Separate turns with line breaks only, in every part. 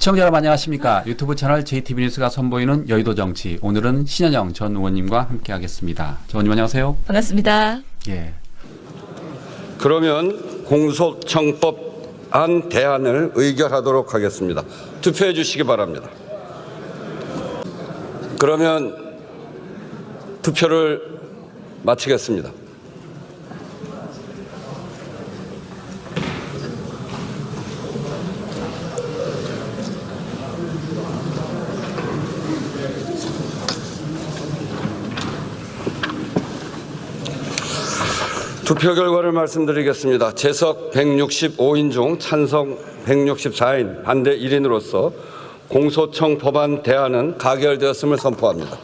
시청자 여러분 안녕하십니까. 유튜브 채널 JTB 뉴스가 선보이는 여의도 정치. 오늘은 신현영 전 의원님과 함께하겠습니다. 전 의원님 안녕하세요.
반갑습니다.
예.
그러면 공소청법안 대안을 의결하도록 하겠습니다. 투표해 주시기 바랍니다. 그러면 투표를 마치겠습니다. 투표 결과를 말씀드리겠습니다. 재석 165인 중 찬성 164인, 반대 1인으로서 공소청 법안 대안은 가결되었음을 선포합니다.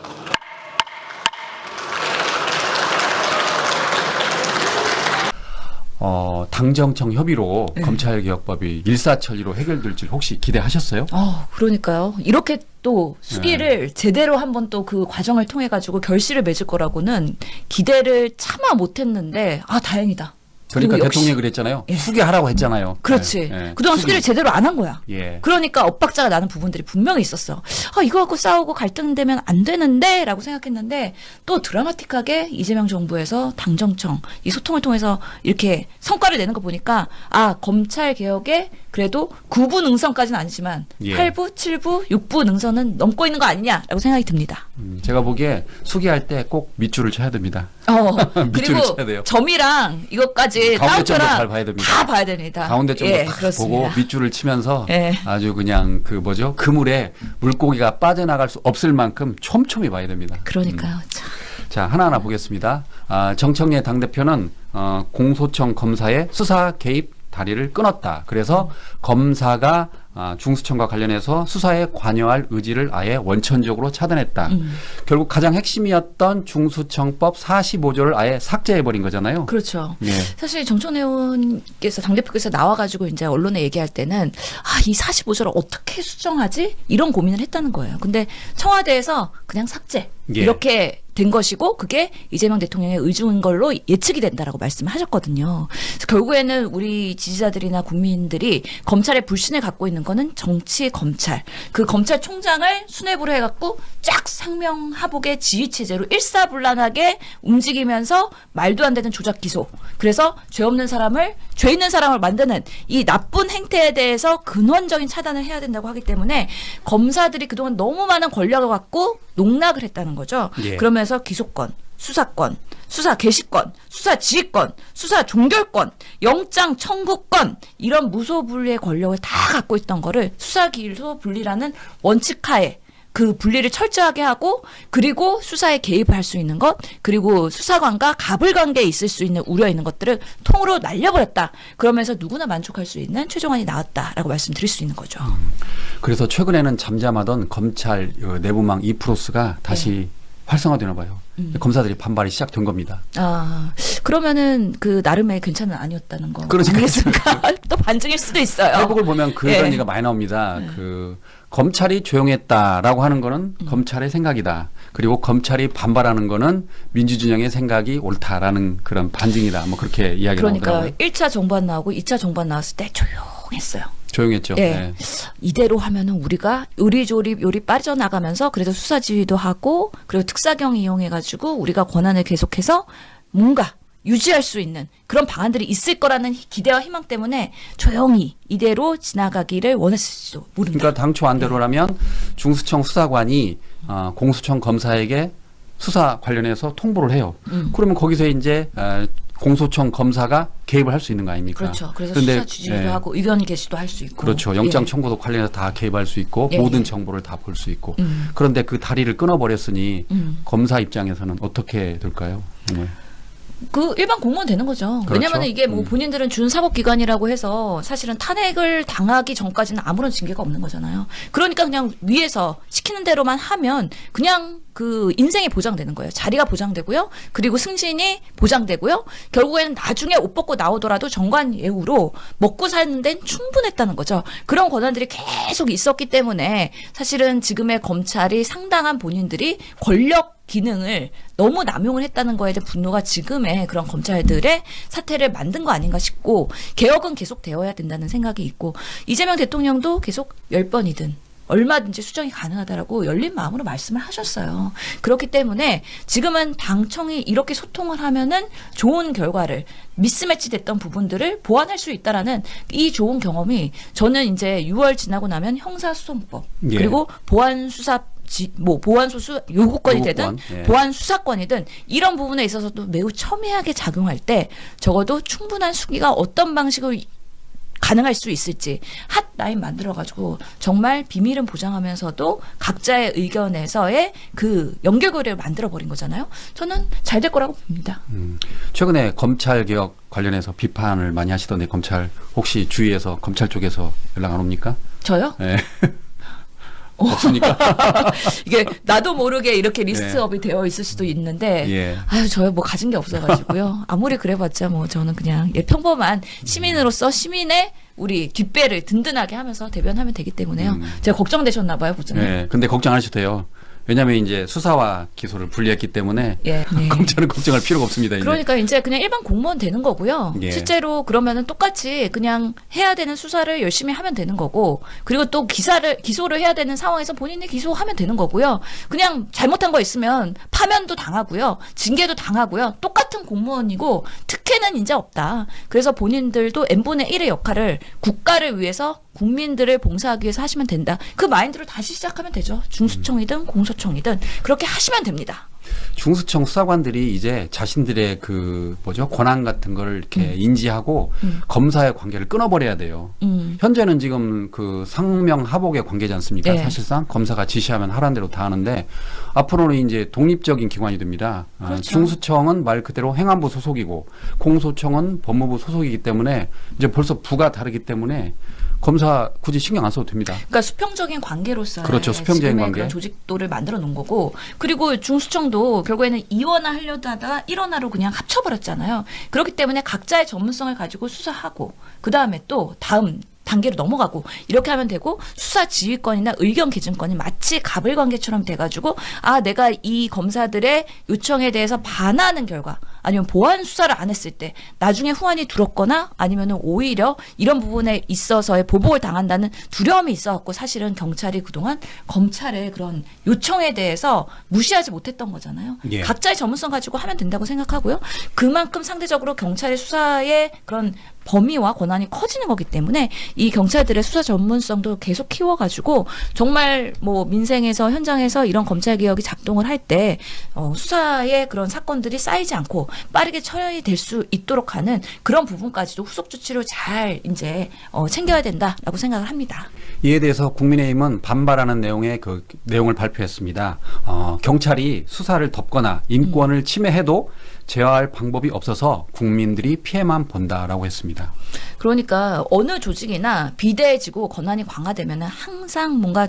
당정청 협의로 검찰개혁법이 일사천리로 해결될지 혹시 기대하셨어요?
그러니까요. 이렇게 또 수기를 제대로 한번 또 그 과정을 통해 가지고 결실을 맺을 거라고는 기대를 차마 못했는데 다행이다.
그러니까
그리고 역시
대통령이 그랬잖아요.
예.
수기하라고 했잖아요.
그렇지.
예.
그동안 수기를 제대로 안 한 거야.
예.
그러니까 엇박자가 나는 부분들이 분명히 있었어. 이거 갖고 싸우고 갈등되면 안 되는데 라고 생각했는데 또 드라마틱하게 이재명 정부에서 당정청 이 소통을 통해서 이렇게 성과를 내는 거 보니까 검찰 개혁에 그래도 9부 능선까지는 아니지만
예.
8부, 7부, 6부 능선은 넘고 있는 거 아니냐라고 생각이 듭니다.
제가 보기에 수기할 때 꼭 밑줄을 쳐야 됩니다. 밑줄을
그리고
쳐야 돼요.
점이랑 이것까지
가운데 점도
따옴표랑
잘 봐야 됩니다.
다 봐야 됩니다.
가운데 점도 딱
그렇습니다.
보고 밑줄을 치면서
예.
아주 그냥 그물에 물고기가 빠져나갈 수 없을 만큼 촘촘히 봐야 됩니다.
그러니까요. 참.
자, 하나하나 보겠습니다. 정청래 당대표는 공소청 검사의 수사 개입 다리를 끊었다. 그래서 검사가 중수청과 관련해서 수사에 관여할 의지를 아예 원천적으로 차단했다. 결국 가장 핵심이었던 중수청법 45조를 아예 삭제해버린 거잖아요.
그렇죠.
예.
사실 정청래 의원께서 당대표께서 나와가지고 이제 언론에 얘기할 때는 이 45조를 어떻게 수정하지? 이런 고민을 했다는 거예요. 근데 청와대에서 그냥 삭제
예.
이렇게 된 것이고 그게 이재명 대통령의 의중인 걸로 예측이 된다라고 말씀을 하셨거든요. 그래서 결국에는 우리 지지자들이나 국민들이 검찰의 불신을 갖고 있는 거는 정치 검찰. 그 검찰총장을 수뇌부로 해갖고 쫙 상명하복의 지휘체제로 일사불란하게 움직이면서 말도 안 되는 조작 기소. 그래서 죄 없는 사람을 죄 있는 사람을 만드는 이 나쁜 행태에 대해서 근원적인 차단을 해야 된다고 하기 때문에 검사들이 그동안 너무 많은 권력을 갖고 농락을 했다는 거죠.
예.
그러면서 기소권, 수사권, 수사 개시권, 수사 지휘권, 수사 종결권, 영장 청구권 이런 무소불위의 권력을 다 갖고 있던 거를 수사기소 분리라는 원칙하에 그 분리를 철저하게 하고 그리고 수사에 개입할 수 있는 것 그리고 수사관과 가불관계에 있을 수 있는 우려 있는 것들을 통으로 날려버렸다. 그러면서 누구나 만족할 수 있는 최종안이 나왔다라고 말씀드릴 수 있는 거죠.
그래서 최근에는 잠잠하던 검찰 내부망 이프로스가 다시 활성화되나 봐요. 검사들이 반발이 시작된 겁니다.
그러면은 그 나름의 괜찮은 아니었다는 거
그러니까.
아니겠습니까? 또 반증일 수도 있어요.
회복을 보면 그런
예.
얘기가 많이 나옵니다. 검찰이 조용했다라고 하는 거는 검찰의 생각이다. 그리고 검찰이 반발하는 거는 민주진영의 생각이 옳다라는 그런 반증이다. 뭐 그렇게 이야기가
그러니까
나오더라고요.
1차 정부안 나오고 2차 정부안 나왔을 때 조용했어요.
조용했죠.
예.
네.
이대로 하면은 우리가 요리 빠져나가면서 그래도 수사 지휘도 하고 그리고 특사경 이용해가지고 우리가 권한을 계속해서 뭔가 유지할 수 있는 그런 방안들이 있을 거라는 기대와 희망 때문에 조용히 이대로 지나가기를 원했을지도 모른다.
그러니까 당초 안대로라면 중수청 수사관이 공수청 검사에게 수사 관련해서 통보를 해요. 그러면 거기서 이제 공소청 검사가 개입을 할 수 있는 거 아닙니까?
그렇죠. 그래서
그런데,
수사 지휘도 하고 의견 개시도 할 수 있고.
그렇죠. 영장 청구도 관련해서 다 개입할 수 있고 모든 정보를 다 볼 수 있고. 그런데 그 다리를 끊어버렸으니 검사 입장에서는 어떻게 될까요?
그 일반 공무원 되는 거죠.
그렇죠.
왜냐하면 이게 뭐 본인들은 준사법기관이라고 해서 사실은 탄핵을 당하기 전까지는 아무런 징계가 없는 거잖아요. 그러니까 그냥 위에서 시키는 대로만 하면 그냥 그 인생이 보장되는 거예요. 자리가 보장되고요. 그리고 승진이 보장되고요. 결국에는 나중에 옷 벗고 나오더라도 정관 예우로 먹고 사는 데는 충분했다는 거죠. 그런 권한들이 계속 있었기 때문에 사실은 지금의 검찰이 상당한 본인들이 권력 기능을 너무 남용을 했다는 거에 대한 분노가 지금의 그런 검찰들의 사태를 만든 거 아닌가 싶고 개혁은 계속 되어야 된다는 생각이 있고 이재명 대통령도 계속 10번이든 얼마든지 수정이 가능하다라고 열린 마음으로 말씀을 하셨어요. 그렇기 때문에 지금은 당청이 이렇게 소통을 하면은 좋은 결과를 미스매치 됐던 부분들을 보완할 수 있다라는 이 좋은 경험이 저는 이제 6월 지나고 나면 형사소송법
예.
그리고 보안수사 보안소수 요구권이 되든
요구권, 예.
보안수사권이든 이런 부분에 있어서도 매우 첨예하게 작용할 때 적어도 충분한 수기가 어떤 방식으로 가능할 수 있을지 핫라인 만들어가지고 정말 비밀은 보장하면서도 각자의 의견에서의 그 연결고리를 만들어버린 거잖아요. 저는 잘 될 거라고 봅니다.
최근에 검찰 개혁 관련해서 비판을 많이 하시던데 검찰 혹시 주위에서 검찰 쪽에서 연락 안 옵니까?
저요?
네. 없습니까?
이게 나도 모르게 이렇게 리스트업이 되어 있을 수도 있는데
예.
아유 저요 뭐 가진 게 없어가지고요. 아무리 그래봤자 뭐 저는 그냥 평범한 시민으로서 시민의 우리 뒷배를 든든하게 하면서 대변하면 되기 때문에요. 제가 걱정되셨나 봐요, 부장님.
네. 근데 걱정 안 하셔도 돼요. 왜냐하면 이제 수사와 기소를 분리했기 때문에
예. 네.
검찰은 걱정할 필요가 없습니다. 이제.
그러니까 이제 그냥 일반 공무원 되는 거고요.
예.
실제로 그러면은 똑같이 그냥 해야 되는 수사를 열심히 하면 되는 거고, 그리고 또 기소를 해야 되는 상황에서 본인이 기소하면 되는 거고요. 그냥 잘못한 거 있으면 파면도 당하고요, 징계도 당하고요. 똑같은 공무원이고 특혜는 이제 없다. 그래서 본인들도 n분의 1의 역할을 국가를 위해서 국민들을 봉사하기 위해서 하시면 된다. 그 마인드로 다시 시작하면 되죠. 중수청이든 공소청이든 그렇게 하시면 됩니다.
중수청 수사관들이 이제 자신들의 그 권한 같은 걸 이렇게 인지하고 검사의 관계를 끊어버려야 돼요. 현재는 지금 그 상명하복의 관계지 않습니까?
네.
사실상 검사가 지시하면 하라는 대로 다 하는데 앞으로는 이제 독립적인 기관이 됩니다.
그렇죠.
중수청은 말 그대로 행안부 소속이고 공소청은 법무부 소속이기 때문에 이제 벌써 부가 다르기 때문에 검사 굳이 신경 안 써도 됩니다.
그러니까 수평적인 관계로서
그렇죠. 수평적인 관계.
그런 조직도를 만들어 놓은 거고, 그리고 중수청도 결국에는 2원화 하려다가 1원화로 그냥 합쳐버렸잖아요. 그렇기 때문에 각자의 전문성을 가지고 수사하고 그 다음에 또 다음 단계로 넘어가고 이렇게 하면 되고, 수사 지휘권이나 의견 개진권이 마치 갑을 관계처럼 돼가지고 내가 이 검사들의 요청에 대해서 반하는 결과 아니면 보완 수사를 안 했을 때 나중에 후환이 들었거나 아니면은 오히려 이런 부분에 있어서의 보복을 당한다는 두려움이 있어갖고 사실은 경찰이 그동안 검찰의 그런 요청에 대해서 무시하지 못했던 거잖아요.
예.
각자의 전문성 가지고 하면 된다고 생각하고요. 그만큼 상대적으로 경찰의 수사의 그런 범위와 권한이 커지는 거기 때문에 이 경찰들의 수사 전문성도 계속 키워가지고 정말 뭐 민생에서 현장에서 이런 검찰 개혁이 작동을 할 때 수사의 그런 사건들이 쌓이지 않고 빠르게 처리될 수 있도록 하는 그런 부분까지도 후속 조치로 잘 이제 챙겨야 된다라고 생각을 합니다.
이에 대해서 국민의힘은 반발하는 내용의 그 내용을 발표했습니다. 경찰이 수사를 덮거나 인권을 침해해도 제어할 방법이 없어서 국민들이 피해만 본다라고 했습니다.
그러니까 어느 조직이나 비대해지고 권한이 강화되면 항상 뭔가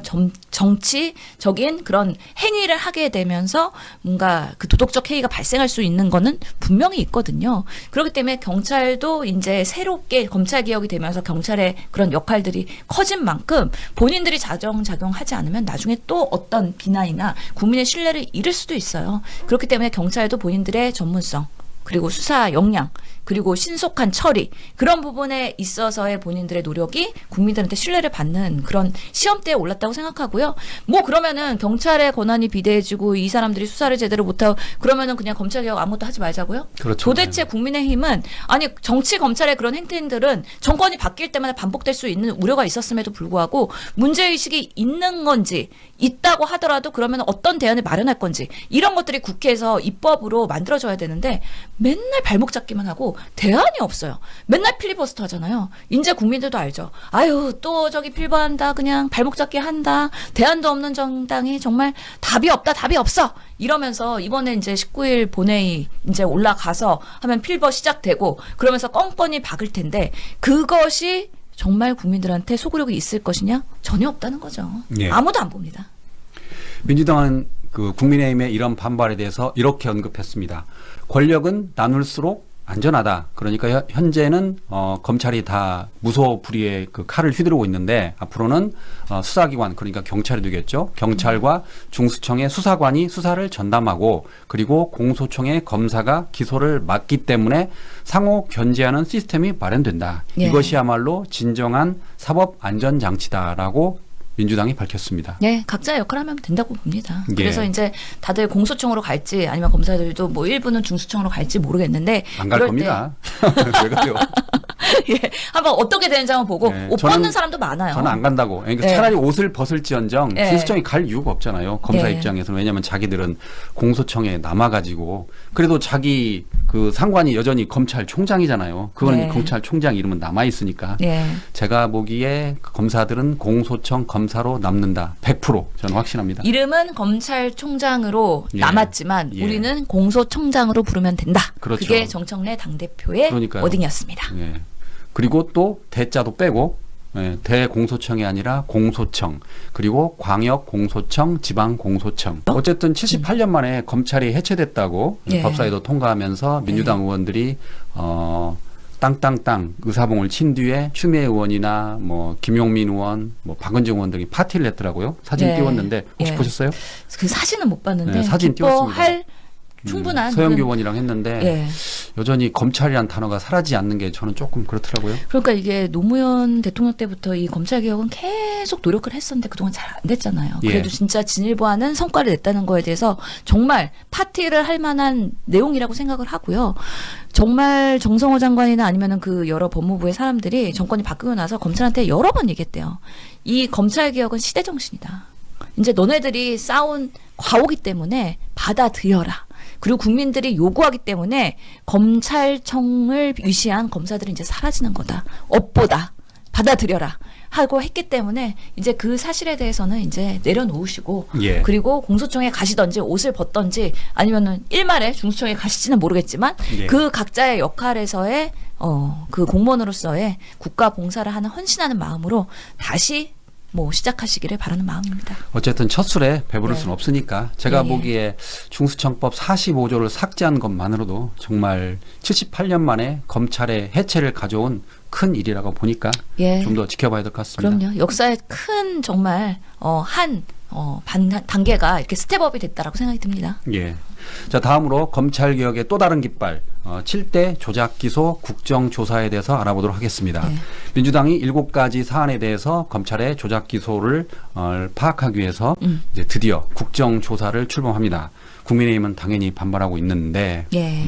정치적인 그런 행위를 하게 되면서 뭔가 그 도덕적 해이가 발생할 수 있는 거는 분명히 있거든요. 그렇기 때문에 경찰도 이제 새롭게 검찰 개혁이 되면서 경찰의 그런 역할들이 커진 만큼 본인들이 자정작용하지 않으면 나중에 또 어떤 비난이나 국민의 신뢰를 잃을 수도 있어요. 그렇기 때문에 경찰도 본인들의 전문성, 그리고 수사 역량, 그리고 신속한 처리, 그런 부분에 있어서의 본인들의 노력이 국민들한테 신뢰를 받는 그런 시험대에 올랐다고 생각하고요. 뭐 그러면은 경찰의 권한이 비대해지고 이 사람들이 수사를 제대로 못하고 그러면은 그냥 검찰개혁 아무것도 하지 말자고요?
그렇죠.
도대체 국민의힘은 아니 정치 검찰의 그런 행태들은 정권이 바뀔 때마다 반복될 수 있는 우려가 있었음에도 불구하고 문제의식이 있는 건지, 있다고 하더라도 그러면 어떤 대안을 마련할 건지, 이런 것들이 국회에서 입법으로 만들어져야 되는데 맨날 발목 잡기만 하고 대안이 없어요. 맨날 필리버스터 하잖아요. 이제 국민들도 알죠. 아유 또 저기 필버한다, 그냥 발목 잡기 한다, 대안도 없는 정당이 정말 답이 없다, 답이 없어 이러면서 이번에 이제 19일 본회의 이제 올라가서 하면 필버 시작되고 그러면서 껌껌이 박을 텐데 그것이 정말 국민들한테 소구력이 있을 것이냐? 전혀 없다는 거죠.
예.
아무도 안 봅니다.
민주당은 그 국민의힘의 이런 반발에 대해서 이렇게 언급했습니다. 권력은 나눌수록 안전하다. 그러니까 현재는 검찰이 다 무소불위의 그 칼을 휘두르고 있는데 앞으로는 수사기관 그러니까 경찰이 되겠죠. 경찰과 중수청의 수사관이 수사를 전담하고 그리고 공소청의 검사가 기소를 맡기 때문에 상호 견제하는 시스템이 마련된다.
예.
이것이야말로 진정한 사법 안전장치다라고 민주당이 밝혔습니다.
네, 각자의 역할을 하면 된다고 봅니다.
예.
그래서 이제 다들 공소청으로 갈지 아니면 검사들도 뭐 일부는 중수청으로 갈지 모르겠는데
안 갈
그럴
겁니다. 왜 그래요?
예, 한번 어떻게 되는지 한번 보고
네,
옷
저는-
벗는 사람도 많아요.
저는 안 간다고. 그러니까
네.
차라리 옷을 벗을지언정
네.
중수청이 갈 이유가 없잖아요. 검사
네.
입장에서는. 왜냐하면 자기들은 공소청에 남아가지고 그래도 자기 그 상관이 여전히 검찰총장이잖아요. 그거는
네.
검찰총장 이름은 남아있으니까.
예.
제가 보기에 검사들은 공소청 검사로 남는다. 100% 저는 확신합니다.
이름은 검찰총장으로
예.
남았지만
예.
우리는 공소청장으로 부르면 된다.
그렇죠.
그게 정청래 당대표의
그러니까요.
워딩이었습니다.
예. 그리고 또 대자도 빼고 대공소청이 아니라 공소청 그리고 광역공소청 지방공소청 어쨌든 78년 만에 검찰이 해체됐다고
예.
법사위도 통과하면서 민주당 의원들이 땅땅땅 의사봉을 친 뒤에 추미애 의원이나 뭐 김용민 의원 뭐 박은정 의원들이 파티를 했더라고요. 사진
예.
띄웠는데 혹시
예.
보셨어요?
그 사진은 못 봤는데
네, 사진 띄웠습니다.
기뻐할 충분한
서영교
그런-
의원이랑 했는데
예.
여전히 검찰이란 단어가 사라지지 않는 게 저는 조금 그렇더라고요.
그러니까 이게 노무현 대통령 때부터 이 검찰 개혁은 계속 노력을 했었는데 그동안 잘 안 됐잖아요.
예.
그래도 진짜 진일보하는 성과를 냈다는 거에 대해서 정말 파티를 할 만한 내용이라고 생각을 하고요. 정말 정성호 장관이나 아니면은 그 여러 법무부의 사람들이 정권이 바뀌고 나서 검찰한테 여러 번 얘기했대요. 이 검찰 개혁은 시대 정신이다. 이제 너네들이 쌓은 과오기 때문에 받아들여라. 그리고 국민들이 요구하기 때문에 검찰청을 위시한 검사들이 이제 사라지는 거다. 업보다. 받아들여라. 하고 했기 때문에 이제 그 사실에 대해서는 이제 내려놓으시고
예.
그리고 공소청에 가시던지 옷을 벗던지 아니면은 일말에 중수청에 가실지는 모르겠지만
예.
그 각자의 역할에서의 그 공무원으로서의 국가 봉사를 하는 헌신하는 마음으로 다시 뭐 시작하시기를 바라는 마음입니다.
어쨌든 첫 술에 배부를
네.
수는 없으니까 제가
예.
보기에 중수청법 45조를 삭제한 것만으로도 정말 78년 만에 검찰의 해체를 가져온 큰 일이라고 보니까
예.
좀 더 지켜봐야 될 것 같습니다.
그럼요. 역사의 큰 정말 단계가 이렇게 스텝업이 됐다라고 생각이 듭니다.
예. 자, 다음으로 검찰 개혁의 또 다른 깃발 7대 조작 기소 국정조사에 대해서 알아보도록 하겠습니다.
네.
민주당이 7가지 사안에 대해서 검찰의 조작 기소를 파악하기 위해서 이제 드디어 국정조사를 출범합니다. 국민의힘은 당연히 반발하고 있는데
예.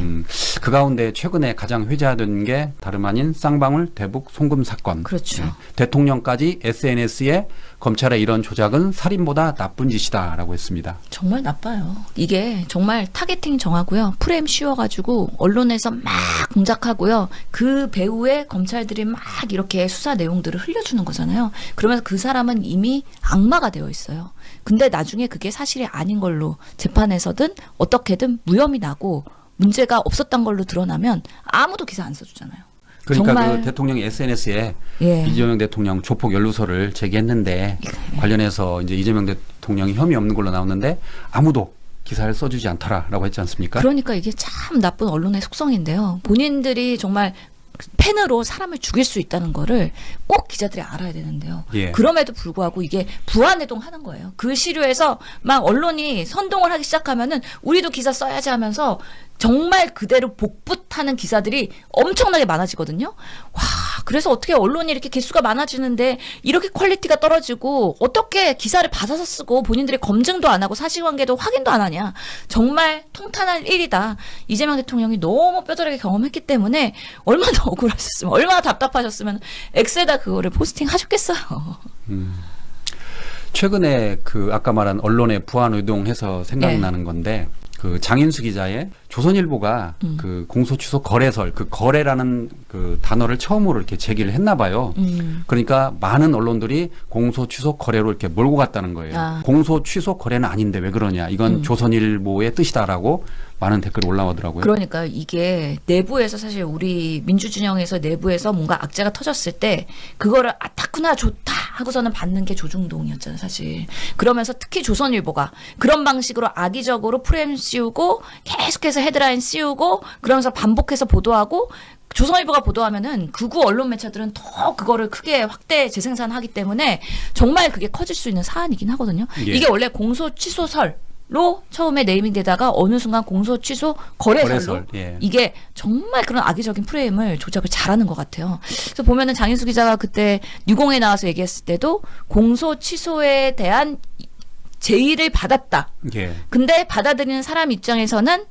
그 가운데 최근에 가장 회자된 게 다름 아닌 쌍방울 대북 송금 사건.
그렇죠.
예. 대통령까지 SNS에 검찰의 이런 조작은 살인보다 나쁜 짓이다라고 했습니다.
정말 나빠요. 이게 정말 타겟팅 정하고요. 프레임 씌워가지고 언론에서 막 공작하고요. 그 배후에 검찰들이 막 이렇게 수사 내용들을 흘려주는 거잖아요. 그러면서 그 사람은 이미 악마가 되어 있어요. 근데 나중에 그게 사실이 아닌 걸로 재판에서든 어떻게든 무혐의 나고 문제가 없었던 걸로 드러나면 아무도 기사 안 써주잖아요.
그러니까
정말
그 대통령이 SNS에
예.
이재명 대통령 조폭 연루서를 제기했는데 관련해서 이제 이재명 대통령이 혐의 없는 걸로 나오는데 아무도 기사를 써주지 않더라라고 했지 않습니까?
그러니까 이게 참 나쁜 언론의 속성인데요. 본인들이 정말 펜으로 사람을 죽일 수 있다는 거를 꼭 기자들이 알아야 되는데요.
예.
그럼에도 불구하고 이게 부안해동 하는 거예요. 그 시류에서 막 언론이 선동을 하기 시작하면은 우리도 기사 써야지 하면서 정말 그대로 복붙하는 기사들이 엄청나게 많아지거든요. 와, 그래서 어떻게 언론이 이렇게 개수가 많아지는데 이렇게 퀄리티가 떨어지고 어떻게 기사를 받아서 쓰고 본인들이 검증도 안 하고 사실관계도 확인도 안 하냐. 정말 통탄할 일이다. 이재명 대통령이 너무 뼈저리게 경험했기 때문에 얼마나 억울하셨으면 얼마나 답답하셨으면 X에다 그거를 포스팅 하셨겠어요.
최근에 그 아까 말한 언론의 부안 의동해서 생각나는 건데 그 장인수 기자의 조선일보가 그 공소 취소 거래설 그 거래라는 그 단어를 처음으로 이렇게 제기를 했나 봐요. 그러니까 많은 언론들이 공소 취소 거래로 이렇게 몰고 갔다는 거예요.
아.
공소 취소 거래는 아닌데 왜 그러냐. 이건 조선일보의 뜻이다라고 많은 댓글이 올라오더라고요.
그러니까 이게 내부에서 사실 우리 민주진영에서 내부에서 뭔가 악재가 터졌을 때 그거를 아타쿠나 좋다 하고서는 받는 게 조중동이었잖아요, 사실. 그러면서 특히 조선일보가 그런 방식으로 악의적으로 프레임 씌우고 계속해서 헤드라인 씌우고 그러면서 반복해서 보도하고 조선일보가 보도하면은 극우 언론 매체들은 더 그거를 크게 확대 재생산하기 때문에 정말 그게 커질 수 있는 사안이긴 하거든요.
예.
이게 원래 공소 취소설로 처음에 네이밍되다가 어느 순간 공소 취소 거래설로
거래설, 예.
이게 정말 그런 악의적인 프레임을 조작을 잘하는 것 같아요. 그래서 보면은 장인수 기자가 그때 뉴공에 나와서 얘기했을 때도 공소 취소에 대한 제의를 받았다.
예.
근데 받아들이는 사람 입장에서는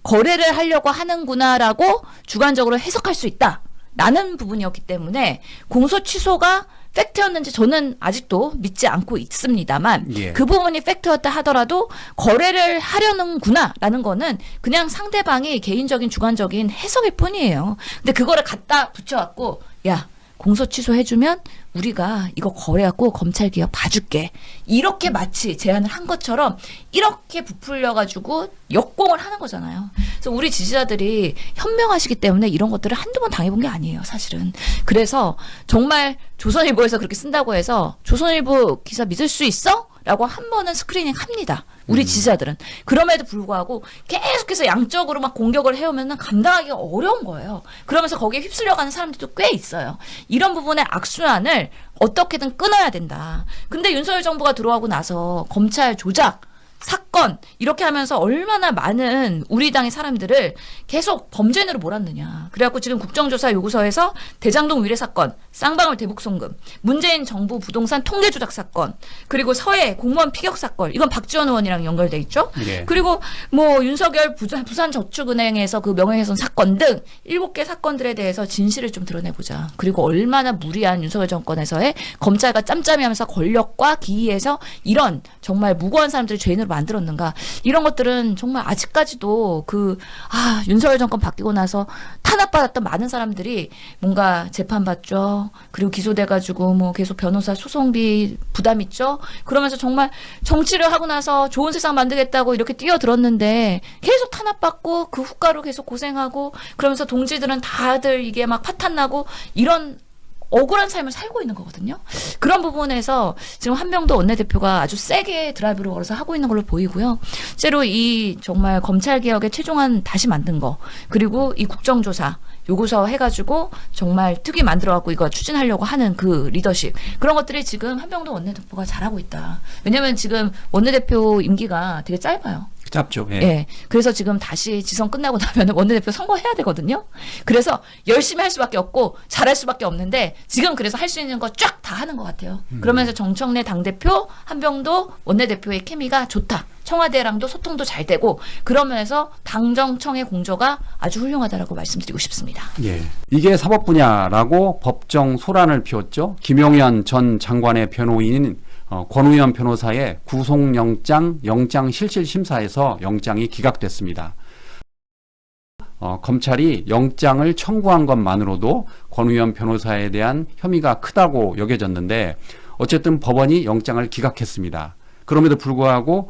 거래를 하려고 하는구나라고 주관적으로 해석할 수 있다라는 부분이었기 때문에 공소 취소가 팩트였는지 저는 아직도 믿지 않고 있습니다만
예.
그 부분이 팩트였다 하더라도 거래를 하려는구나라는 거는 그냥 상대방이 개인적인 주관적인 해석일 뿐이에요. 근데 그거를 갖다 붙여갖고 야 공소 취소해주면 우리가 이거 거래하고 검찰 개혁 봐줄게. 이렇게 마치 제안을 한 것처럼 이렇게 부풀려가지고 역공을 하는 거잖아요. 그래서 우리 지지자들이 현명하시기 때문에 이런 것들을 한두 번 당해본 게 아니에요, 사실은. 그래서 정말 조선일보에서 그렇게 쓴다고 해서 조선일보 기사 믿을 수 있어? 라고 한 번은 스크리닝 합니다. 우리 지지자들은. 그럼에도 불구하고 계속해서 양적으로 막 공격을 해오면 감당하기가 어려운 거예요. 그러면서 거기에 휩쓸려가는 사람들도 꽤 있어요. 이런 부분의 악순환을 어떻게든 끊어야 된다. 근데 윤석열 정부가 들어가고 나서 검찰 조작, 사건 이렇게 하면서 얼마나 많은 우리 당의 사람들을 계속 범죄인으로 몰았느냐. 그래갖고 지금 국정조사 요구서에서 대장동 위례 사건, 쌍방울 대북 송금, 문재인 정부 부동산 통계 조작 사건, 그리고 서해 공무원 피격 사건, 이건 박지원 의원이랑 연결돼 있죠.
예.
그리고 뭐 윤석열 부산저축은행에서 그 명예훼손 사건 등 7개 사건들에 대해서 진실을 좀 드러내보자. 그리고 얼마나 무리한 윤석열 정권에서의 검찰과 짬짬이하면서 권력과 기이해서 이런 정말 무고한 사람들을 죄인으로 만들었는가. 이런 것들은 정말 아직까지도 윤석열 정권 바뀌고 나서 탄압받았던 많은 사람들이 뭔가 재판받죠. 그리고 기소돼가지고 뭐 계속 변호사 소송비 부담 있죠. 그러면서 정말 정치를 하고 나서 좋은 세상 만들겠다고 이렇게 뛰어들었는데 계속 탄압받고 그 후가로 계속 고생하고 그러면서 동지들은 다들 이게 막 파탄나고 이런 억울한 삶을 살고 있는 거거든요. 그런 부분에서 지금 한명도 원내대표가 아주 세게 드라이브를 걸어서 하고 있는 걸로 보이고요. 실제로 이 정말 검찰개혁의 최종안 다시 만든 거 그리고 이 국정조사 요구서 해가지고 정말 특위 만들어갖고 이거 추진하려고 하는 그 리더십 그런 것들이 지금 한명도 원내대표가 잘하고 있다. 왜냐면 지금 원내대표 임기가 되게 짧아요.
짧죠. 예.
예. 그래서 지금 다시 지선 끝나고 나면 원내대표 선거해야 되거든요. 그래서 열심히 할 수밖에 없고 잘할 수밖에 없는데 지금 그래서 할 수 있는 거 쫙 다 하는 것 같아요. 그러면서 정청래 당대표, 한병도 원내대표의 케미가 좋다. 청와대랑도 소통도 잘 되고 그러면서 당정청의 공조가 아주 훌륭하다라고 말씀드리고 싶습니다.
예. 이게 사법 분야라고 법정 소란을 피웠죠. 김용현 전 장관의 변호인인 권우현 변호사의 구속영장 영장실질심사에서 영장이 기각됐습니다. 검찰이 영장을 청구한 것만으로도 권우현 변호사에 대한 혐의가 크다고 여겨졌는데 어쨌든 법원이 영장을 기각했습니다. 그럼에도 불구하고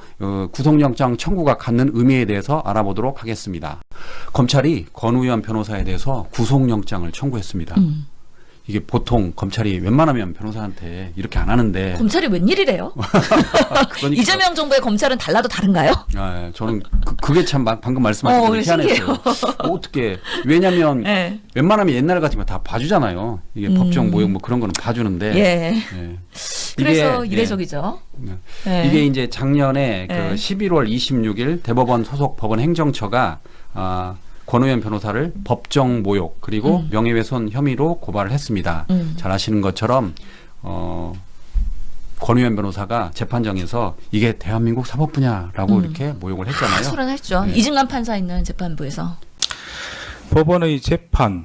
구속영장 청구가 갖는 의미에 대해서 알아보도록 하겠습니다. 검찰이 권우현 변호사에 대해서 구속영장을 청구했습니다. 이게 보통 검찰이 웬만하면 변호사한테 이렇게 안 하는데
검찰이 웬일이래요?
그러니까.
이재명 정부의 검찰은 달라도 다른가요?
아, 저는 그게 참 방금 말씀하신 게 희한했어요. 어떻게 왜냐하면
네.
웬만하면 옛날 같으면 다 봐주잖아요. 이게 법정 모욕 뭐 그런 거는 봐주는데
예.
예.
그래서
이게,
이례적이죠.
예.
네.
이게 이제 작년에
네.
그 11월 26일 대법원 소속 법원 행정처가 권우현 변호사를 법정 모욕 그리고 명예훼손 혐의로 고발을 했습니다. 잘 아시는 것처럼 권우현 변호사가 재판정에서 이게 대한민국 사법 분야라고 이렇게 모욕을 했잖아요.
소란했죠.
네.
이승만 판사 있는 재판부에서.
법원의 재판을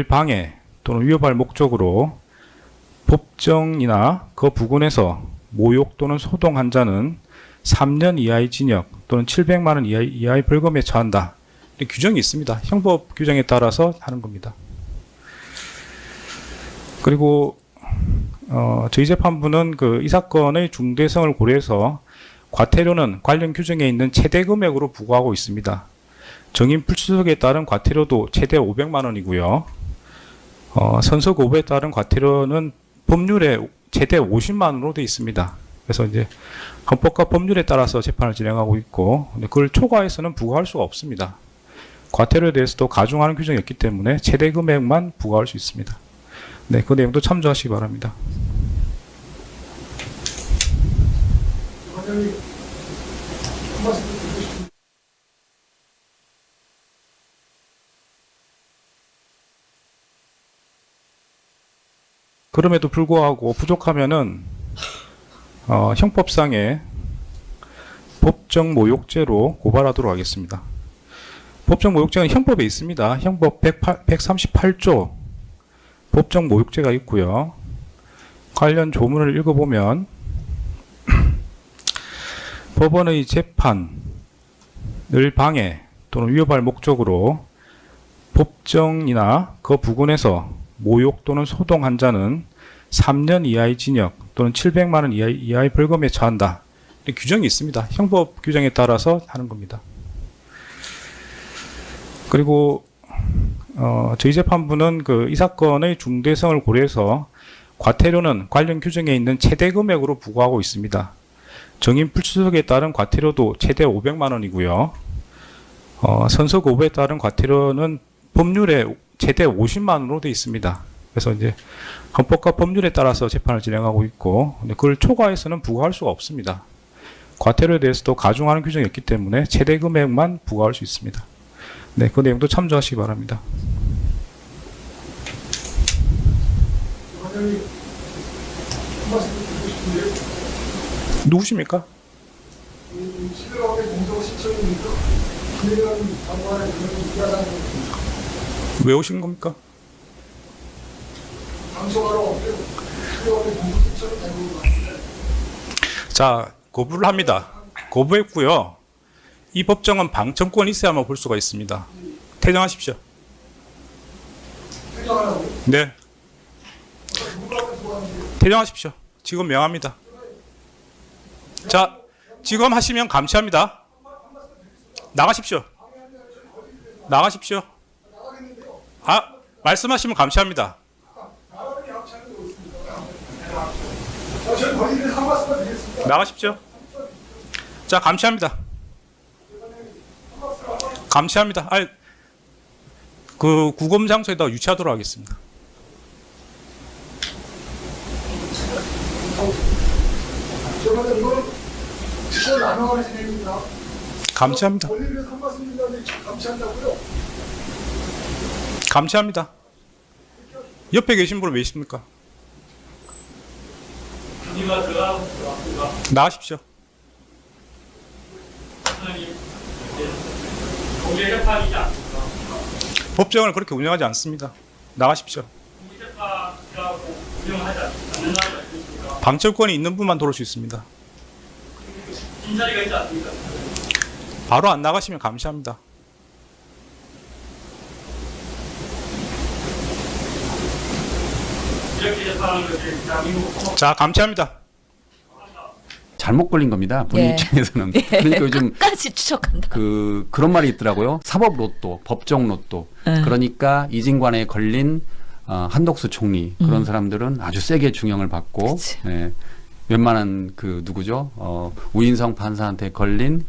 방해 또는 위협할 목적으로 법정이나 그 부근에서 모욕 또는 소동한 자는 3년 이하의 징역 또는 700만 원 이하의 벌금에 처한다. 규정이 있습니다. 형법 규정에 따라서 하는 겁니다. 그리고 저희 재판부는 이 사건의 중대성을 고려해서 과태료는 관련 규정에 있는 최대 금액으로 부과하고 있습니다. 정인 불출석에 따른 과태료도 최대 500만 원이고요. 선서 거부에 따른 과태료는 법률에 최대 50만 원으로 되어 있습니다. 그래서 이제 헌법과 법률에 따라서 재판을 진행하고 있고, 근데 그걸 초과해서는 부과할 수가 없습니다. 과태료에 대해서도 가중하는 규정이 있기 때문에 최대 금액만 부과할 수 있습니다. 네, 그 내용도 참조하시기 바랍니다. 그럼에도 불구하고 부족하면은 형법상의 법정 모욕죄로 고발하도록 하겠습니다. 법정 모욕죄는 형법에 있습니다. 형법 138조 법정 모욕죄가 있고요. 관련 조문을 읽어보면 법원의 재판을 방해 또는 위협할 목적으로 법정이나 그 부근에서 모욕 또는 소동한 자는 3년 이하의 징역 또는 700만 원 이하의 벌금에 처한다. 규정이 있습니다. 형법 규정에 따라서 하는 겁니다. 그리고 저희 재판부는 이 사건의 중대성을 고려해서 과태료는 관련 규정에 있는 최대 금액으로 부과하고 있습니다. 정인 불출석에 따른 과태료도 최대 500만 원이고요. 선서 거부에 따른 과태료는 법률에 최대 50만 원으로 되어 있습니다. 그래서 이제 헌법과 법률에 따라서 재판을 진행하고 있고, 근데 그걸 초과해서는 부과할 수가 없습니다. 과태료에 대해서도 가중하는 규정이 있기 때문에 최대 금액만 부과할 수 있습니다. 네, 그 내용도 참조하시기 바랍니다. 누구십니까? 왜 오신 겁니까? 자, 거부를 합니다. 거부했고요. 이 법정은 방청권이 있어야만 볼 수가 있습니다. 퇴정하십시오. 네. 퇴정하십시오. 지금 명합니다. 자, 지금 하시면 감시합니다. 나가십시오. 나가십시오. 말씀하시면 감시합니다. 나가십시오. 자, 감시합니다. 감시합니다. 그 구검 장소에다 유치하도록 하겠습니다. 감시합니다. 감시합니다. 옆에 계신 분은 왜 있습니까? 나가십시오. 법정을 그렇게 운영하지 않습니다. 나가십시오. 방청권이 있는 분만 들어올 수 있습니다. 바로 안 나가시면 감시합니다. 자, 감시합니다.
잘못 걸린 겁니다. 본인
예.
입장에서는. 그러니까 요즘
끝까지 추적한다.
그런 말이 있더라고요. 사법 로또, 법정 로또. 그러니까 이진관에 걸린 한덕수 총리 그런 사람들은 아주 세게 중형을 받고, 예, 웬만한 누구죠? 우인성 판사한테 걸린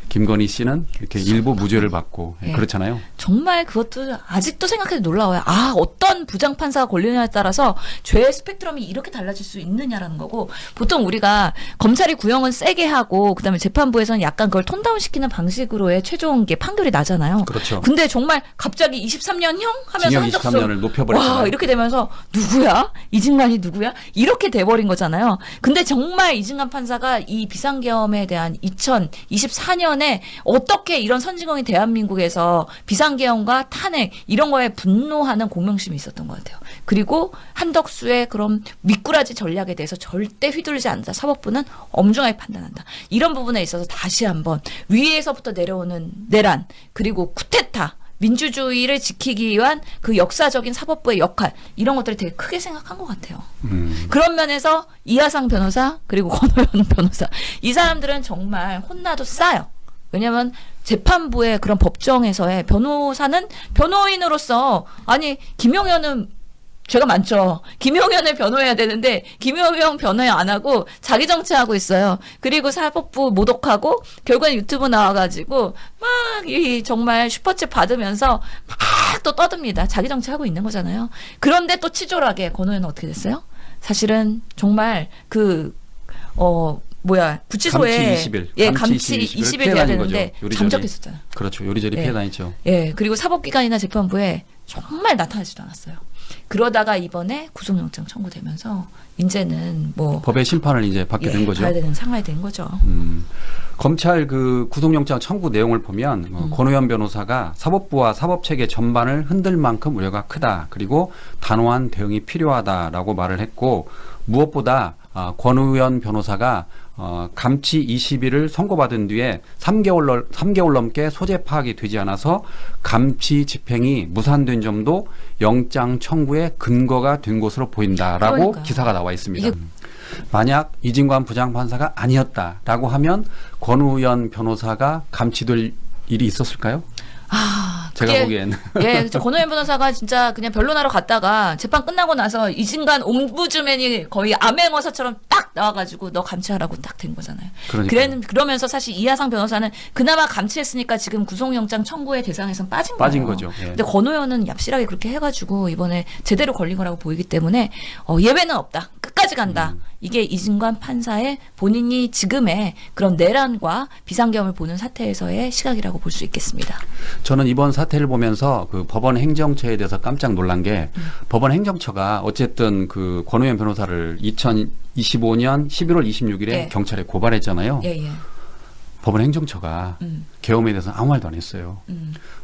김건희 씨는 이렇게 일부 무죄를 받고,
예.
그렇잖아요.
정말 그것도 아직도 생각해도 놀라워요. 어떤 부장판사가 걸리느냐에 따라서 죄의 스펙트럼이 이렇게 달라질 수 있느냐라는 거고, 보통 우리가 검찰이 구형은 세게 하고 그다음에 재판부에서는 약간 그걸 톤다운시키는 방식으로의 최종 판결이 나잖아요.
그렇죠.
근데 정말 갑자기 23년형 하면서
징역
한덕수
23년을 높여버렸잖아요.
와, 이렇게 되면서 누구야? 이진관이 누구야? 이렇게 돼버린 거잖아요. 근데 정말 이진관 판사가 이 비상계엄에 대한 2024년에 어떻게 이런 선진국인 대한민국에서 비상계엄과 탄핵 이런 거에 분노하는 공명심이 있었던 것 같아요. 그리고 한덕수의 그런 미꾸라지 전략에 대해서 절대 휘둘리지 않는다. 사법부는 엄중하게 판단한다. 이런 부분에 있어서 다시 한번 위에서부터 내려오는 내란 그리고 쿠데타 민주주의를 지키기 위한 그 역사적인 사법부의 역할 이런 것들을 되게 크게 생각한 것 같아요. 그런 면에서 이하상 변호사 그리고 권오현 변호사 이 사람들은 정말 혼나도 싸요. 왜냐하면 재판부의 그런 법정에서의 변호사는 변호인으로서 김용현은 죄가 많죠. 김용현을 변호해야 되는데 김용현 변호해 안 하고 자기 정치하고 있어요. 그리고 사법부 모독하고 결국엔 유튜브 나와가지고 막 이 정말 슈퍼챗 받으면서 막 또 떠듭니다. 자기 정치하고 있는 거잖아요. 그런데 또 치졸하게 권오현은 어떻게 됐어요? 사실은 정말 구치소에
감치 20일.
예,
감치
감치
20일
20일 돼야
피해 다닌
되는데
거죠. 요리조리.
잠적했었잖아요.
그렇죠. 요리조리
예.
피해 다니죠.
예, 그리고 사법기관이나 재판부에 정말 나타나지도 않았어요. 그러다가 이번에 구속영장 청구되면서 이제는 뭐
법의 심판을 이제 받게 된 거죠.
봐야 되는 상황이 된 거죠.
검찰 그 구속영장 청구 내용을 보면 권오현 변호사가 사법부와 사법체계 전반을 흔들 만큼 우려가 크다. 그리고 단호한 대응이 필요하다라고 말을 했고 무엇보다 권오현 변호사가 감치 20일을 선고받은 뒤에 3개월 넘게 소재 파악이 되지 않아서 감치 집행이 무산된 점도 영장 청구의 근거가 된 것으로 보인다라고
그러니까요.
기사가 나와 있습니다.
이게
만약 이진관 부장판사가 아니었다라고 하면 권우현 변호사가 감치될 일이 있었을까요? 제가
그게-
보기엔
예, 그렇죠. 권오현 변호사가 진짜 그냥 변론하러 갔다가 재판 끝나고 나서 이진관 옴부즈맨이 거의 암행어사처럼 딱 나와가지고 너 감치하라고 딱 된 거잖아요.
그러니까요.
그러면서 사실 이하상 변호사는 그나마 감치했으니까 지금 구속영장 청구의 대상에선 빠진 거예요.
거죠. 예.
근데 권오현은 얍실하게 그렇게 해가지고 이번에 제대로 걸린 거라고 보이기 때문에 예외는 없다. 끝까지 간다. 이게 이진관 판사의 본인이 지금의 그런 내란과 비상경을 보는 사태에서의 시각이라고 볼 수 있겠습니다.
저는 이번 사태를 보면서 그 법원 행정처에 대해서 깜짝 놀란 게 법원 행정처가 어쨌든 그 권오현 변호사를 2025년 11월 26일에
예.
경찰에 고발했잖아요.
예.
법원 행정처가 계엄에 대해서는 아무 말도 안 했어요.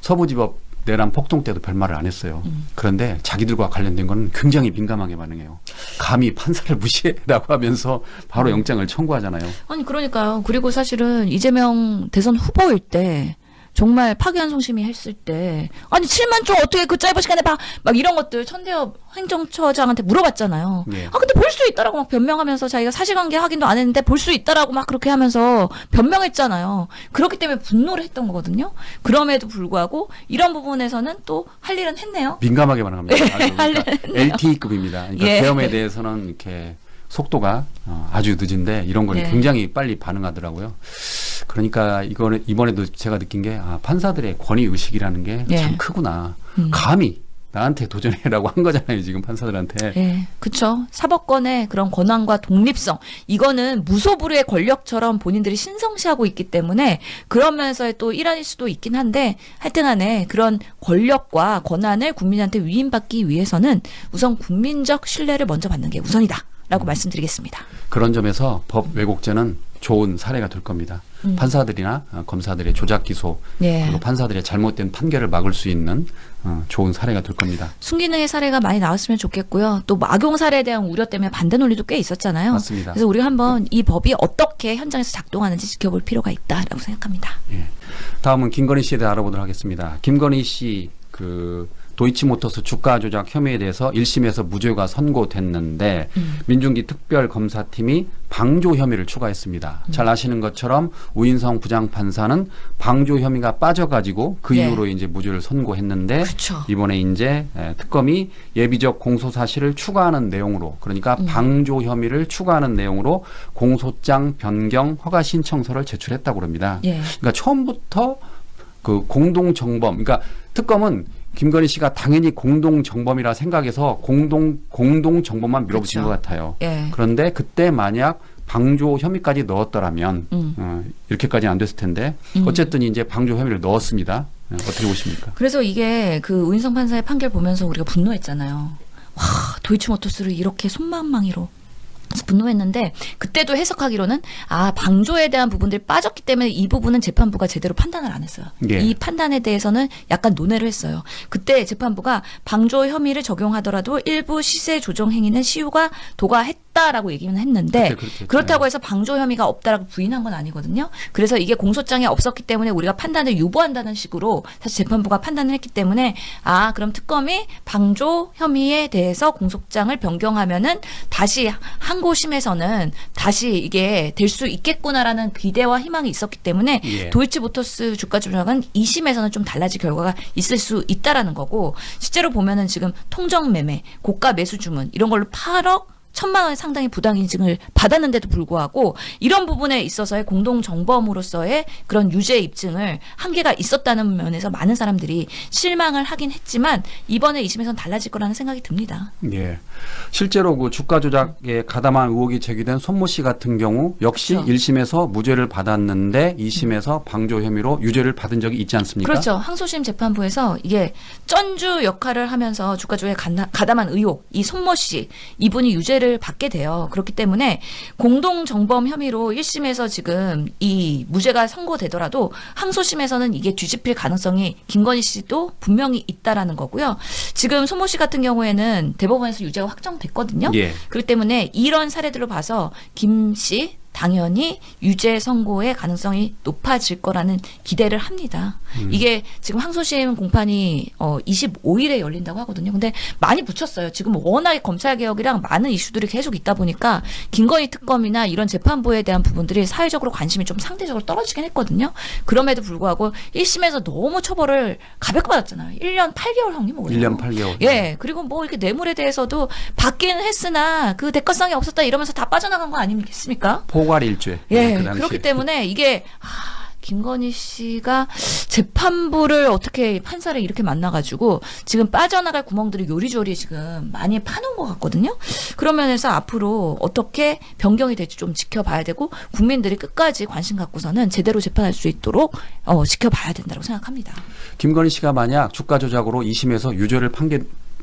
서부지법 내란 폭동 때도 별말을 안 했어요. 그런데 자기들과 관련된 건 굉장히 민감하게 반응해요. 감히 판사를 무시해라고 하면서 바로 영장을 청구하잖아요.
아니 그러니까요. 그리고 사실은 이재명 대선 후보일 때 정말 파기환송심이 했을 때 아니 7만 조 어떻게 그 짧은 시간에 막 이런 것들 천대엽 행정처장한테 물어봤잖아요.
예.
근데 볼 수 있다라고 막 변명하면서 자기가 사실관계 확인도 안 했는데 볼 수 있다라고 막 그렇게 하면서 변명했잖아요. 그렇기 때문에 분노를 했던 거거든요. 그럼에도 불구하고 이런 부분에서는 또 할 일은 했네요.
민감하게 반응합니다. 아주
할
그러니까 LTE급입니다. 그러니까
예.
계엄에 대해서는 이렇게 속도가 아주 늦은데 이런 걸
예.
굉장히 빨리 반응하더라고요. 그러니까 이번에도 제가 느낀 게 판사들의 권위 의식이라는 게 참
예.
크구나. 감히 나한테 도전해라고 한 거잖아요. 지금 판사들한테.
예, 그렇죠. 사법권의 그런 권한과 독립성 이거는 무소불위의 권력처럼 본인들이 신성시하고 있기 때문에 그런 면에서의 또 일환일 수도 있긴 한데 하여튼간에 그런 권력과 권한을 국민한테 위임받기 위해서는 우선 국민적 신뢰를 먼저 받는 게 우선이다라고 말씀드리겠습니다.
그런 점에서 법 왜곡죄는 좋은 사례가 될 겁니다. 판사들이나 검사들의 조작 기소
예.
그리고 판사들의 잘못된 판결을 막을 수 있는 좋은 사례가 될 겁니다.
순기능의 사례가 많이 나왔으면 좋겠고요. 또 악용 사례에 대한 우려 때문에 반대 논리도 꽤 있었잖아요.
맞습니다.
그래서 우리가 한번 이 법이 어떻게 현장에서 작동하는지 지켜볼 필요가 있다라고 생각합니다.
예. 다음은 김건희 씨에 대해 알아보도록 하겠습니다. 김건희 씨 도이치모터스 주가 조작 혐의에 대해서 1심에서 무죄가 선고됐는데 민중기 특별검사팀이 방조 혐의를 추가했습니다. 잘 아시는 것처럼 우인성 부장판사는 방조 혐의가 빠져가지고 그
네.
이후로 이제 무죄를 선고했는데
그렇죠.
이번에 이제 특검이 예비적 공소 사실을 추가하는 내용으로 그러니까 방조 혐의를 추가하는 내용으로 공소장 변경 허가 신청서를 제출했다고 합니다.
예.
그러니까 처음부터 그 공동 정범, 그러니까 특검은 김건희 씨가 당연히 공동 정범이라 생각해서 공동 정범만 밀어붙인
그렇죠.
것 같아요.
예.
그런데 그때 만약 방조 혐의까지 넣었더라면 이렇게까지는 안 됐을 텐데 어쨌든 이제 방조 혐의를 넣었습니다. 어떻게 보십니까?
그래서 이게 그 우인성 판사의 판결 보면서 우리가 분노했잖아요. 와, 도이치모터스를 이렇게 손만망이로. 그래서 분노했는데 그때도 해석하기로는 방조에 대한 부분들이 빠졌기 때문에 이 부분은 재판부가 제대로 판단을 안 했어요.
예.
이 판단에 대해서는 약간 논의를 했어요. 그때 재판부가 방조 혐의를 적용하더라도 일부 시세 조정 행위는 시효가 도과했다라고 얘기는 했는데
그때 그렇게
그렇다고 해서 방조 혐의가 없다라고 부인한 건 아니거든요. 그래서 이게 공소장에 없었기 때문에 우리가 판단을 유보한다는 식으로 사실 재판부가 판단을 했기 때문에 그럼 특검이 방조 혐의에 대해서 공소장을 변경하면은 다시 한 상고심에서는 다시 이게 될 수 있겠구나라는 기대와 희망이 있었기 때문에
예.
도이치모터스 주가 조작은 2심에서는 좀 달라질 결과가 있을 수 있다라는 거고 실제로 보면은 지금 통정 매매, 고가 매수 주문 이런 걸로 8억 1,000만 원 상당히 부당 인증을 받았는데도 불구하고 이런 부분에 있어서의 공동 정범으로서의 그런 유죄 입증을 한계가 있었다는 면에서 많은 사람들이 실망을 하긴 했지만 이번에 2심에서는 달라질 거라는 생각이 듭니다.
예. 실제로 그 주가 조작에 가담한 의혹이 제기된 손모 씨 같은 경우 역시
그렇죠.
1심에서 무죄를 받았는데 2심에서 방조 혐의로 유죄를 받은 적이 있지 않습니까?
그렇죠. 항소심 재판부에서 이게 쩐주 역할을 하면서 주가 조작에 가담한 의혹, 이 손모 씨 이분이 유죄를 받게 돼요. 그렇기 때문에 공동 정범 혐의로 1심에서 지금 이 무죄가 선고되더라도 항소심에서는 이게 뒤집힐 가능성이 김건희 씨도 분명히 있다라는 거고요. 지금 손모 씨 같은 경우에는 대법원에서 유죄가 확정됐거든요.
예.
그렇기 때문에 이런 사례들로 봐서 김 씨 당연히 유죄 선고의 가능성이 높아질 거라는 기대를 합니다. 이게 지금 항소심 공판이 25일에 열린다고 하거든요. 근데 많이 붙였어요. 지금 워낙에 검찰개혁이랑 많은 이슈들이 계속 있다 보니까 김건희 특검이나 이런 재판부에 대한 부분들이 사회적으로 관심이 좀 상대적으로 떨어지긴 했거든요. 그럼에도 불구하고 1심에서 너무 처벌을 가볍게 받았잖아요. 1년 8개월 형님이고요.
1년 8개월.
예. 그리고 뭐 이렇게 뇌물에 대해서도 받기는 했으나 그 대가성이 없었다 이러면서 다 빠져나간 거 아니겠습니까?
포괄일죄.
예,
그 당시에.
그렇기 때문에 이게 김건희 씨가 재판부를 어떻게 판사를 이렇게 만나가지고 지금 빠져나갈 구멍들을 요리조리 지금 많이 파놓은 것 같거든요. 그런 면에서 앞으로 어떻게 변경이 될지 좀 지켜봐야 되고 국민들이 끝까지 관심 갖고서는 제대로 재판할 수 있도록 지켜봐야 된다고 생각합니다.
김건희 씨가 만약 주가 조작으로 2심에서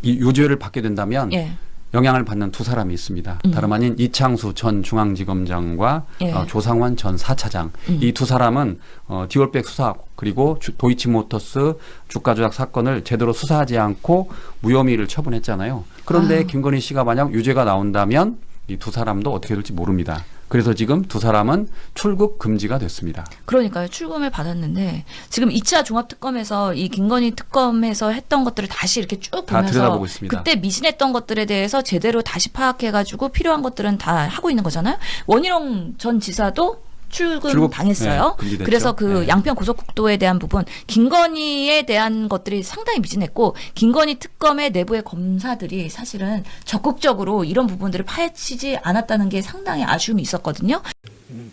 유죄를 받게 된다면
예.
영향을 받는 두 사람이 있습니다. 다름 아닌 이창수 전 중앙지검장과
예.
조상환 전 4차장. 이 두 사람은 디올백 수사 그리고 도이치모터스 주가 조작 사건을 제대로 수사하지 않고 무혐의를 처분했잖아요. 그런데 김건희 씨가 만약 유죄가 나온다면 이 두 사람도 어떻게 될지 모릅니다. 그래서 지금 두 사람은 출국 금지가 됐습니다.
그러니까요. 출금을 받았는데 지금 2차 종합특검에서 이 김건희 특검에서 했던 것들을 다시 이렇게 쭉
다
보면서
들여다보고 있습니다.
그때 미진했던 것들에 대해서 제대로 다시 파악해가지고 필요한 것들은 다 하고 있는 거잖아요. 원희룡 전 지사도 출금 당했어요.
네, 금지됐죠.
그래서 그
네.
양평 고속국도에 대한 부분 김건희에 대한 것들이 상당히 미진했고 김건희 특검의 내부의 검사들이 사실은 적극적으로 이런 부분들을 파헤치지 않았다는 게 상당히 아쉬움이 있었거든요.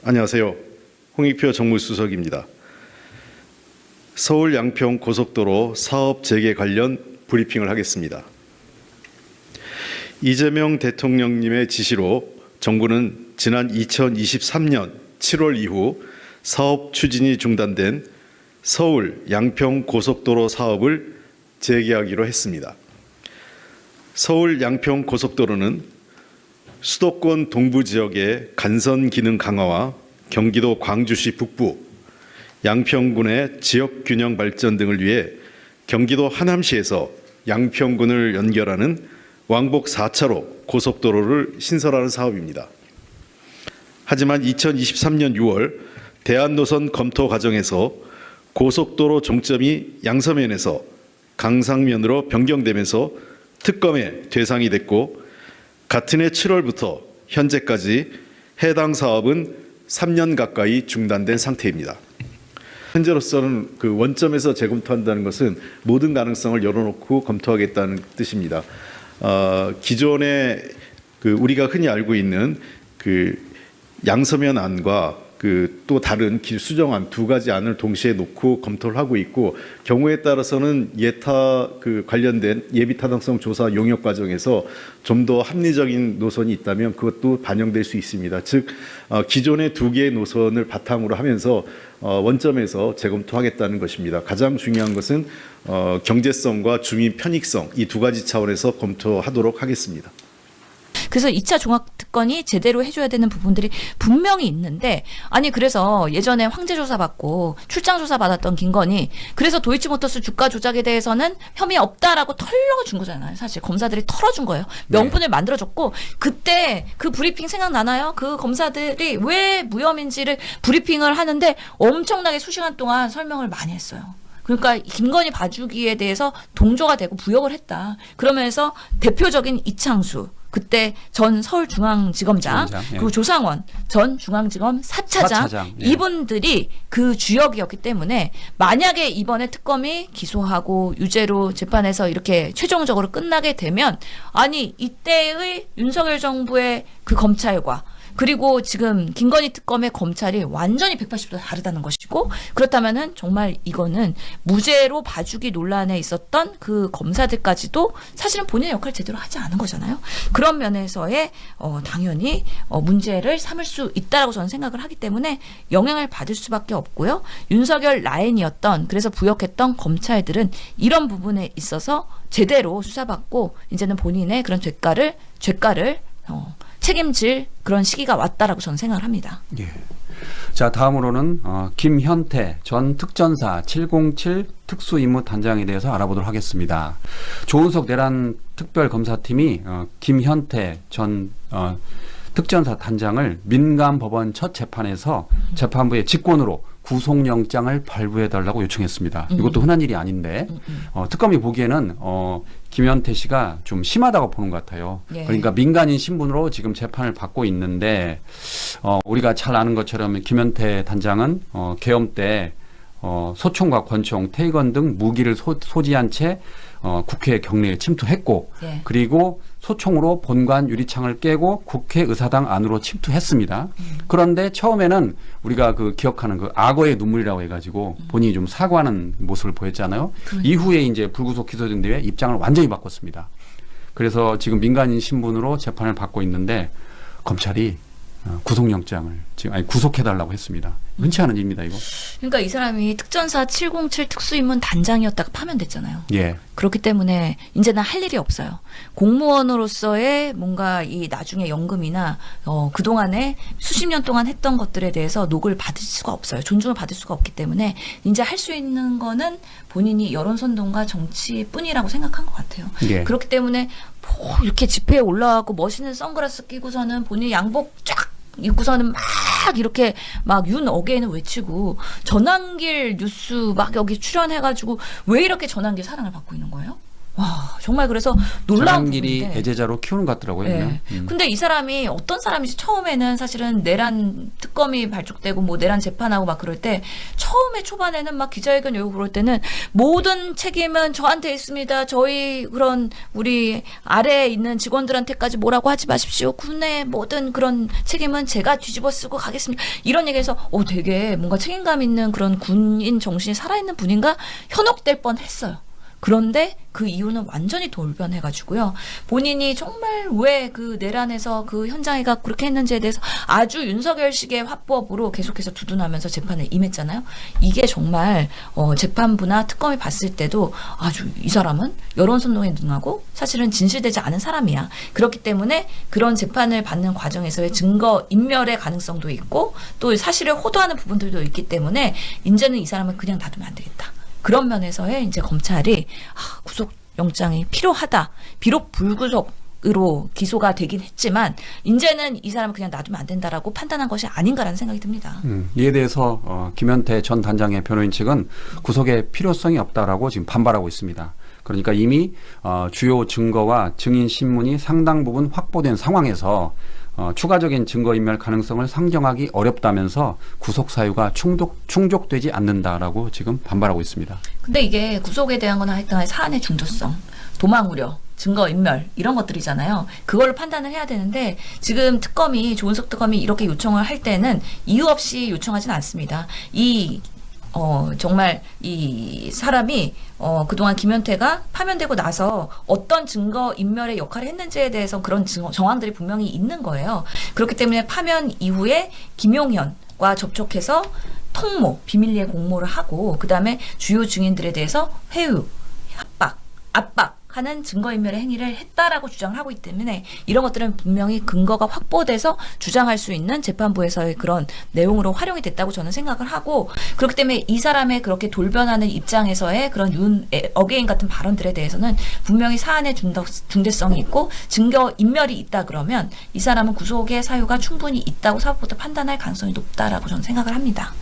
안녕하세요. 홍익표 정무수석입니다. 서울 양평 고속도로 사업 재개 관련 브리핑을 하겠습니다. 이재명 대통령님의 지시로 정부는 지난 2023년 7월 이후 사업 추진이 중단된 서울 양평 고속도로 사업을 재개하기로 했습니다. 서울 양평 고속도로는 수도권 동부 지역의 간선 기능 강화와 경기도 광주시 북부, 양평군의 지역 균형 발전 등을 위해 경기도 하남시에서 양평군을 연결하는 왕복 4차로 고속도로를 신설하는 사업입니다. 하지만 2023년 6월 대안노선 검토 과정에서 고속도로 종점이 양서면에서 강상면으로 변경되면서 특검의 대상이 됐고 같은 해 7월부터 현재까지 해당 사업은 3년 가까이 중단된 상태입니다. 현재로서는 그 원점에서 재검토한다는 것은 모든 가능성을 열어놓고 검토하겠다는 뜻입니다. 기존에 그 우리가 흔히 알고 있는 그 양서면 안과 그 또 다른 수정안 두 가지 안을 동시에 놓고 검토를 하고 있고 경우에 따라서는 예타 그 관련된 예비 타당성 조사 용역 과정에서 좀 더 합리적인 노선이 있다면 그것도 반영될 수 있습니다. 즉 기존의 두 개의 노선을 바탕으로 하면서 원점에서 재검토하겠다는 것입니다. 가장 중요한 것은 경제성과 주민 편익성 이 두 가지 차원에서 검토하도록 하겠습니다.
그래서 2차 종합특검이 제대로 해줘야 되는 부분들이 분명히 있는데 아니 그래서 예전에 황제조사 받고 출장조사 받았던 김건희 그래서 도이치모터스 주가 조작에 대해서는 혐의 없다라고 털어준 거잖아요. 사실 검사들이 털어준 거예요. 명분을 만들어줬고 그때 그 브리핑 생각나나요? 그 검사들이 왜 무혐의인지를 브리핑을 하는데 엄청나게 수시간 동안 설명을 많이 했어요. 그러니까 김건희 봐주기에 대해서 동조가 되고 부역을 했다. 그러면서 대표적인 이창수 그때 전 서울중앙지검장
지검장, 예.
그리고 조상원 전 중앙지검 4차장
사차장, 예.
이분들이 그 주역이었기 때문에 만약에 이번에 특검이 기소하고 유죄로 재판에서 이렇게 최종적으로 끝나게 되면 아니 이때의 윤석열 정부의 그 검찰과 그리고 지금 김건희 특검의 검찰이 완전히 180도 다르다는 것이고 그렇다면은 정말 이거는 무죄로 봐주기 논란에 있었던 그 검사들까지도 사실은 본인의 역할을 제대로 하지 않은 거잖아요. 그런 면에서의 당연히 문제를 삼을 수 있다라고 저는 생각을 하기 때문에 영향을 받을 수밖에 없고요. 윤석열 라인이었던 그래서 부역했던 검찰들은 이런 부분에 있어서 제대로 수사받고 이제는 본인의 그런 죄가를 책임질 그런 시기가 왔다라고 저는 생각을 합니다.
예. 자, 다음으로는 김현태 전 특전사 707 특수임무단장에 대해서 알아보도록 하겠습니다. 조은석 내란 특별검사팀이 김현태 전 특전사 단장을 민간법원 첫 재판에서 재판부의 직권으로 구속영장을 발부해달라고 요청했습니다. 이것도 흔한 일이 아닌데 특검이 보기에는 김현태 씨가 좀 심하다고 보는 것 같아요.
예.
그러니까 민간인 신분으로 지금 재판을 받고 있는데 우리가 잘 아는 것처럼 김현태 단장은 계엄 때 소총과 권총, 태건 등 무기를 소지한 채 국회 경내에 침투했고
예.
그리고 소총으로 본관 유리창을 깨고 국회의사당 안으로 침투했습니다. 그런데 처음에는 우리가 그 기억하는 그 악어의 눈물이라고 해가지고 본인이 좀 사과하는 모습을 보였잖아요. 이후에 이제 불구속 기소된 뒤에 입장을 완전히 바꿨습니다. 그래서 지금 민간인 신분으로 재판을 받고 있는데 검찰이 구속영장을 지금 구속해달라고 했습니다. 흔치 않은 일입니다, 이거.
그러니까 이 사람이 특전사 707 특수임무 단장이었다가 파면됐잖아요.
예.
그렇기 때문에 이제는 할 일이 없어요. 공무원으로서의 뭔가 이 나중에 연금이나 그동안에 수십 년 동안 했던 것들에 대해서 녹을 받을 수가 없어요. 존중을 받을 수가 없기 때문에 이제 할 수 있는 거는 본인이 여론선동과 정치뿐이라고 생각한 것 같아요.
예.
그렇기 때문에 뭐 이렇게 집회에 올라가고 멋있는 선글라스 끼고서는 본인 양복 쫙 입고서는 막 이렇게 막 윤 어게인을 외치고 전환길 뉴스 막 여기 출연해가지고 왜 이렇게 전환길 사랑을 받고 있는 거예요? 와 정말 그래서 놀라운
전환길이
부분인데.
애제자로 키우는 것 같더라고요.
네.
그냥.
근데 이 사람이 어떤 사람인지 처음에는 사실은 내란 특검이 발족되고 뭐 내란 재판하고 막 그럴 때 처음에 초반에는 막 기자회견 열고 그럴 때는 모든 책임은 저한테 있습니다. 저희 그런 우리 아래에 있는 직원들한테까지 뭐라고 하지 마십시오. 군의 모든 그런 책임은 제가 뒤집어 쓰고 가겠습니다. 이런 얘기해서 되게 뭔가 책임감 있는 그런 군인 정신이 살아있는 분인가 현혹될 뻔했어요. 그런데 그 이유는 완전히 돌변해가지고요. 본인이 정말 왜 그 내란에서 그 현장에가 그렇게 했는지에 대해서 아주 윤석열식의 화법으로 계속해서 두둔하면서 재판에 임했잖아요. 이게 정말 재판부나 특검이 봤을 때도 아주 이 사람은 여론선동에 능하고 사실은 진실되지 않은 사람이야. 그렇기 때문에 그런 재판을 받는 과정에서의 증거 인멸의 가능성도 있고 또 사실을 호도하는 부분들도 있기 때문에 이제는 이 사람은 그냥 놔두면 안 되겠다. 그런 면에서의 이제 검찰이 구속영장이 필요하다. 비록 불구속으로 기소가 되긴 했지만 이제는 이 사람을 그냥 놔두면 안 된다라고 판단한 것이 아닌가라는 생각이 듭니다.
이에 대해서 김현태 전 단장의 변호인 측은 구속의 필요성이 없다라고 지금 반발하고 있습니다. 그러니까 이미 주요 증거와 증인 신문이 상당 부분 확보된 상황에서 추가적인 증거인멸 가능성을 상정하기 어렵다면서 구속 사유가 충족되지 않는다라고 지금 반발하고 있습니다.
근데 이게 구속에 대한 거나 하여튼 사안의 중조성, 도망 우려, 증거인멸 이런 것들이잖아요. 그걸 판단을 해야 되는데 지금 조은석 특검이 이렇게 요청을 할 때는 이유 없이 요청하진 않습니다. 정말 이 사람이 그동안 김현태가 파면되고 나서 어떤 증거 인멸의 역할을 했는지에 대해서 그런 정황들이 분명히 있는 거예요. 그렇기 때문에 파면 이후에 김용현과 접촉해서 통모, 비밀리에 공모를 하고 그다음에 주요 증인들에 대해서 회유, 협박, 압박 하는 증거인멸의 행위를 했다라고 주장을 하고 있기 때문에 이런 것들은 분명히 근거가 확보돼서 주장할 수 있는 재판부에서의 그런 내용으로 활용이 됐다고 저는 생각을 하고 그렇기 때문에 이 사람의 그렇게 돌변하는 입장에서의 그런 어게인 같은 발언들에 대해서는 분명히 사안의 중대성이 있고 증거인멸이 있다 그러면 이 사람은 구속의 사유가 충분히 있다고 사법부터 판단할 가능성이 높다라고 저는 생각을 합니다.